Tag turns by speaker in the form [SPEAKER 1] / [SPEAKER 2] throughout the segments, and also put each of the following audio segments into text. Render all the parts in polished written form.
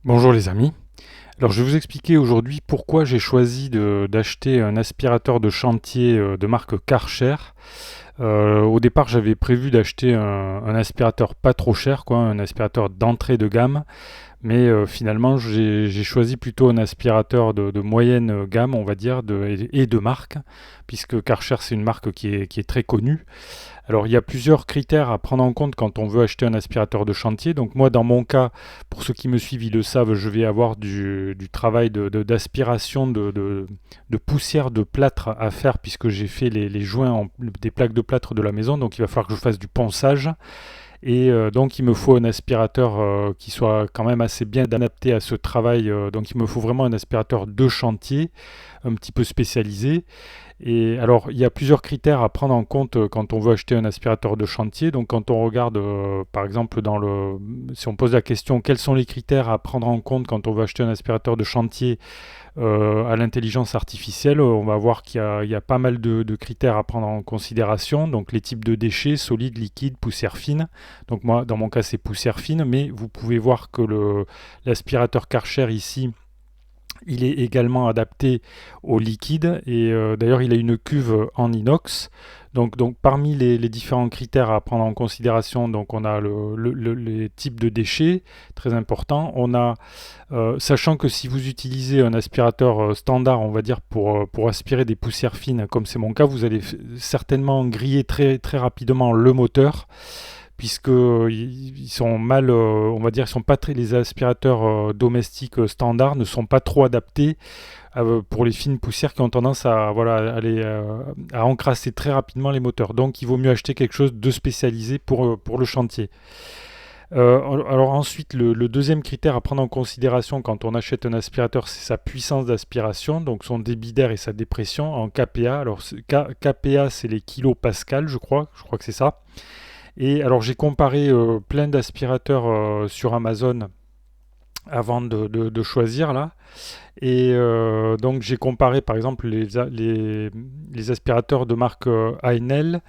[SPEAKER 1] Bonjour les amis. Alors je vais vous expliquer aujourd'hui pourquoi j'ai choisi d'acheter un aspirateur de chantier de marque Karcher. Au départ j'avais prévu d'acheter un aspirateur pas trop cher, quoi, un aspirateur d'entrée de gamme. Mais finalement, j'ai choisi plutôt un aspirateur de moyenne gamme, on va dire, et de marque, puisque Karcher, c'est une marque qui est très connue. Alors, il y a plusieurs critères à prendre en compte quand on veut acheter un aspirateur de chantier. Donc, moi, dans mon cas, pour ceux qui me suivent, ils le savent, je vais avoir du travail d'aspiration de poussière de plâtre à faire, puisque j'ai fait les joints des plaques de plâtre de la maison. Donc, il va falloir que je fasse du ponçage. Et donc il me faut un aspirateur qui soit quand même assez bien adapté à ce travail. Donc il me faut vraiment un aspirateur de chantier, un petit peu spécialisé. Et alors il y a plusieurs critères à prendre en compte quand on veut acheter un aspirateur de chantier. Donc quand on regarde par exemple si on pose la question quels sont les critères à prendre en compte quand on veut acheter un aspirateur de chantier, à l'intelligence artificielle, on va voir qu'il y a pas mal de critères à prendre en considération. Donc les types de déchets, solides, liquides, poussière fine. Donc moi, dans mon cas, c'est poussière fine, mais vous pouvez voir que l'aspirateur Karcher ici, il est également adapté au liquide et d'ailleurs il a une cuve en inox. Donc parmi les différents critères à prendre en considération, donc on a les types de déchets, très important. On a, sachant que si vous utilisez un aspirateur standard, on va dire pour aspirer des poussières fines, comme c'est mon cas, vous allez certainement griller très très rapidement le moteur puisque ils sont mal, on va dire, ils sont pas très, les aspirateurs domestiques standards ne sont pas trop adaptés pour les fines poussières qui ont tendance à, voilà, à encrasser très rapidement les moteurs. Donc il vaut mieux acheter quelque chose de spécialisé pour le chantier. Alors ensuite, le deuxième critère à prendre en considération quand on achète un aspirateur, c'est sa puissance d'aspiration, donc son débit d'air et sa dépression en kPa. Alors kPa, c'est les kilopascales, je crois que c'est ça. Et alors j'ai comparé plein d'aspirateurs sur Amazon avant de choisir là. Et donc j'ai comparé par exemple les aspirateurs de marque Einel,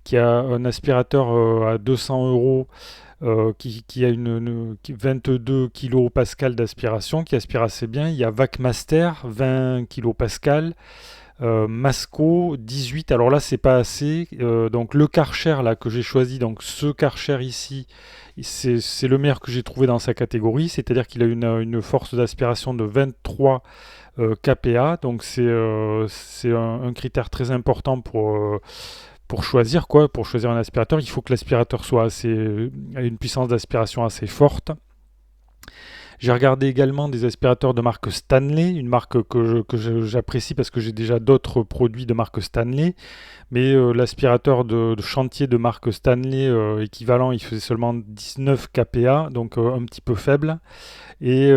[SPEAKER 1] qui a un aspirateur à 200 euros qui a 22 kPa d'aspiration, qui aspire assez bien. Il y a VacMaster, 20 kPa. Masco 18, alors là c'est pas assez. Donc le Karcher là que j'ai choisi, donc ce Karcher ici, c'est le meilleur que j'ai trouvé dans sa catégorie, c'est-à-dire qu'il a une force d'aspiration de 23 kPa, donc c'est un critère très important pour choisir quoi, pour choisir un aspirateur. Il faut que l'aspirateur ait une puissance d'aspiration assez forte. J'ai regardé également des aspirateurs de marque Stanley, une marque j'apprécie parce que j'ai déjà d'autres produits de marque Stanley. Mais l'aspirateur de chantier de marque Stanley équivalent, il faisait seulement 19 kPa, donc un petit peu faible. Et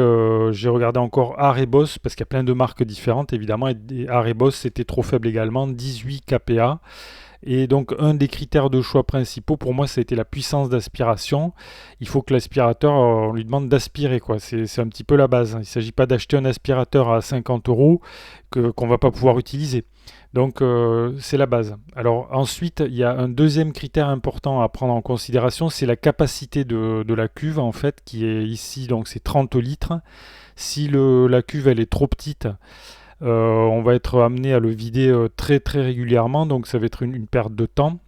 [SPEAKER 1] j'ai regardé encore Arebos, parce qu'il y a plein de marques différentes évidemment, et Arebos c'était trop faible également, 18 kPa. Et donc, un des critères de choix principaux pour moi, ça a été la puissance d'aspiration. Il faut que l'aspirateur, on lui demande d'aspirer, quoi. C'est un petit peu la base. Il ne s'agit pas d'acheter un aspirateur à 50 euros qu'on ne va pas pouvoir utiliser. Donc, c'est la base. Alors, ensuite, il y a un deuxième critère important à prendre en considération, c'est la capacité de la cuve, en fait, qui est ici, donc c'est 30 litres. Si la cuve, elle est trop petite, on va être amené à le vider très très régulièrement, donc ça va être une perte de temps.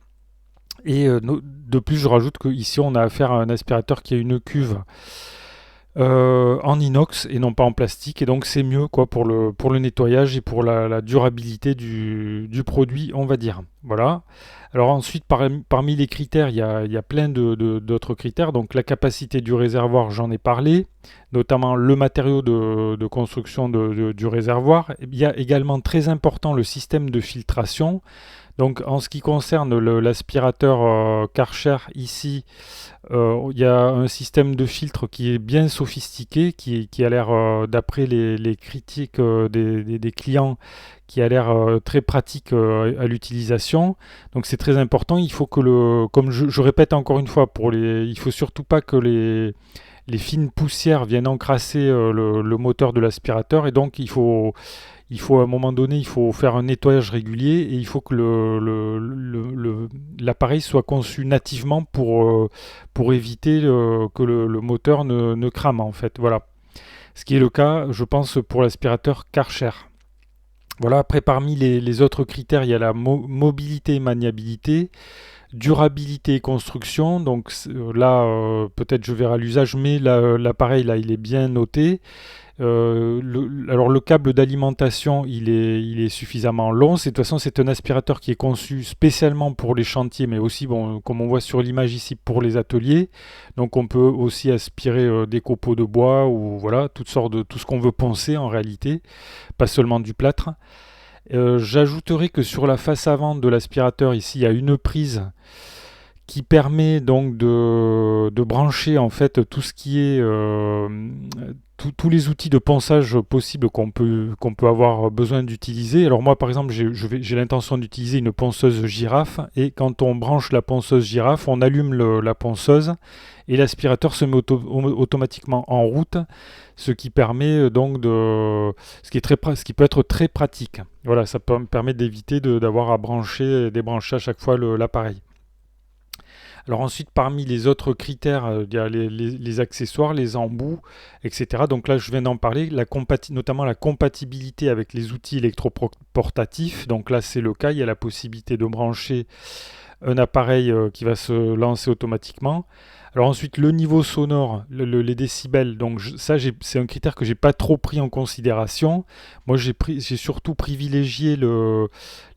[SPEAKER 1] Et de plus, je rajoute qu'ici, on a affaire à un aspirateur qui a une cuve en inox et non pas en plastique, et donc c'est mieux quoi pour le nettoyage et pour la durabilité du produit, on va dire. Voilà. Alors ensuite, parmi les critères, il y a plein d'autres critères. Donc la capacité du réservoir, j'en ai parlé, notamment le matériau de construction du réservoir. Il y a également très important le système de filtration. Donc en ce qui concerne l'aspirateur Karcher ici, il y a un système de filtre qui est bien sophistiqué, qui a l'air, d'après les critiques des clients, qui a l'air très pratique à l'utilisation. Donc c'est très important. Il faut que comme je répète encore une fois, il faut surtout pas que les fines poussières viennent encrasser le moteur de l'aspirateur, et donc il faut à un moment donné, il faut faire un nettoyage régulier, et il faut que l'appareil soit conçu nativement pour éviter que le moteur ne crame en fait. Voilà. ce qui est le cas, je pense, pour l'aspirateur Karcher. Voilà, après parmi les autres critères, il y a la mobilité et maniabilité, durabilité et construction. Donc là, peut-être je verrai à l'usage, mais l'appareil là, il est bien noté. Alors le câble d'alimentation, il est suffisamment long. De toute façon, c'est un aspirateur qui est conçu spécialement pour les chantiers, mais aussi, bon, comme on voit sur l'image ici, pour les ateliers. Donc on peut aussi aspirer des copeaux de bois ou voilà, toutes sortes de tout ce qu'on veut poncer en réalité, pas seulement du plâtre. J'ajouterai que sur la face avant de l'aspirateur, ici, il y a une prise qui permet donc de brancher en fait tout ce qui est tous les outils de ponçage possibles qu'on peut avoir besoin d'utiliser. Alors moi par exemple j'ai l'intention d'utiliser une ponceuse girafe et quand on branche la ponceuse girafe on allume la ponceuse et l'aspirateur se met automatiquement en route, ce qui permet donc ce qui peut être très pratique. Voilà, ça permet d'éviter d'avoir à brancher et débrancher à chaque fois l'appareil. Alors ensuite, parmi les autres critères, il y a les accessoires, les embouts, etc. Donc là, je viens d'en parler, notamment la compatibilité avec les outils électroportatifs. Donc là, c'est le cas, il y a la possibilité de brancher un appareil qui va se lancer automatiquement. Alors ensuite, le niveau sonore, les décibels, donc c'est un critère que j'ai pas trop pris en considération. Moi, j'ai surtout privilégié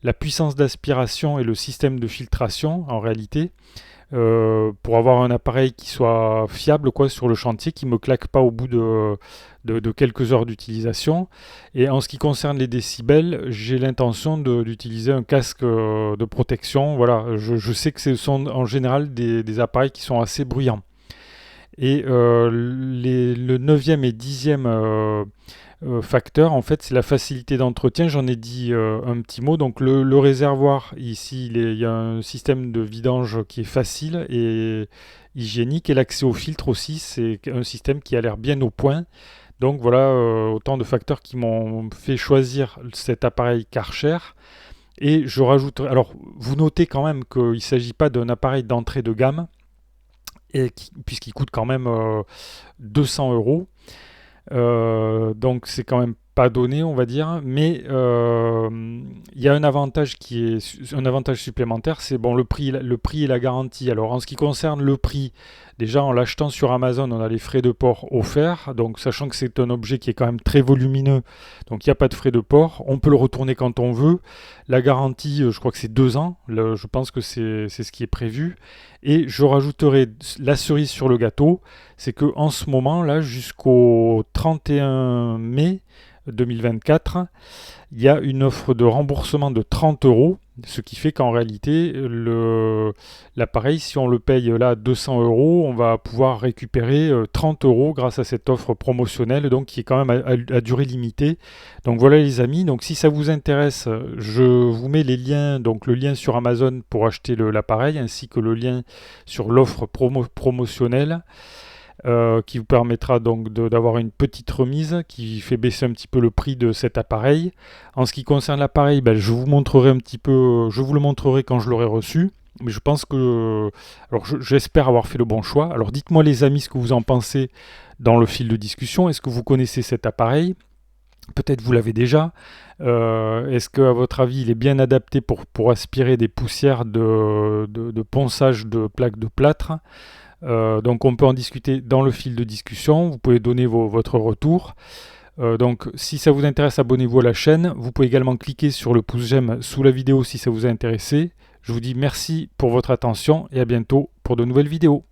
[SPEAKER 1] la puissance d'aspiration et le système de filtration en réalité. Pour avoir un appareil qui soit fiable quoi, sur le chantier, qui ne me claque pas au bout de quelques heures d'utilisation. Et en ce qui concerne les décibels, j'ai l'intention d'utiliser un casque de protection. Voilà, je sais que ce sont en général des appareils qui sont assez bruyants. Et le 9e et 10e facteur, en fait, c'est la facilité d'entretien. J'en ai dit un petit mot. Donc le réservoir, ici, il y a un système de vidange qui est facile et hygiénique. Et l'accès au filtre aussi, c'est un système qui a l'air bien au point. Donc voilà, autant de facteurs qui m'ont fait choisir cet appareil Karcher. Et je rajouterai... Alors, vous notez quand même qu'il ne s'agit pas d'un appareil d'entrée de gamme, puisqu'il coûte quand même 200 euros. Donc c'est quand même pas donné, on va dire, mais il y a un avantage un avantage supplémentaire, c'est bon le prix et la garantie. Alors en ce qui concerne le prix, déjà en l'achetant sur Amazon, on a les frais de port offerts, donc sachant que c'est un objet qui est quand même très volumineux, donc il n'y a pas de frais de port, on peut le retourner quand on veut. La garantie, je crois que c'est 2 ans, je pense que c'est ce qui est prévu. Et je rajouterai la cerise sur le gâteau, c'est que en ce moment là, jusqu'au 31 mai 2024, il y a une offre de remboursement de 30 euros, ce qui fait qu'en réalité, l'appareil, si on le paye là 200 euros, on va pouvoir récupérer 30 euros grâce à cette offre promotionnelle, donc qui est quand même à durée limitée. Donc voilà les amis, donc si ça vous intéresse, je vous mets les liens, donc le lien sur Amazon pour acheter l'appareil, ainsi que le lien sur l'offre promotionnelle. Qui vous permettra donc d'avoir une petite remise qui fait baisser un petit peu le prix de cet appareil. En ce qui concerne l'appareil, je vous montrerai un petit peu, je vous le montrerai quand je l'aurai reçu. Mais je pense que, alors j'espère avoir fait le bon choix. Alors dites-moi les amis ce que vous en pensez dans le fil de discussion. Est-ce que vous connaissez cet appareil ? Peut-être vous l'avez déjà. Est-ce qu'à votre avis il est bien adapté pour aspirer des poussières de ponçage de plaques de plâtre ? Donc on peut en discuter dans le fil de discussion, vous pouvez donner votre retour. Donc si ça vous intéresse, abonnez-vous à la chaîne. Vous pouvez également cliquer sur le pouce j'aime sous la vidéo si ça vous a intéressé. Je vous dis merci pour votre attention et à bientôt pour de nouvelles vidéos.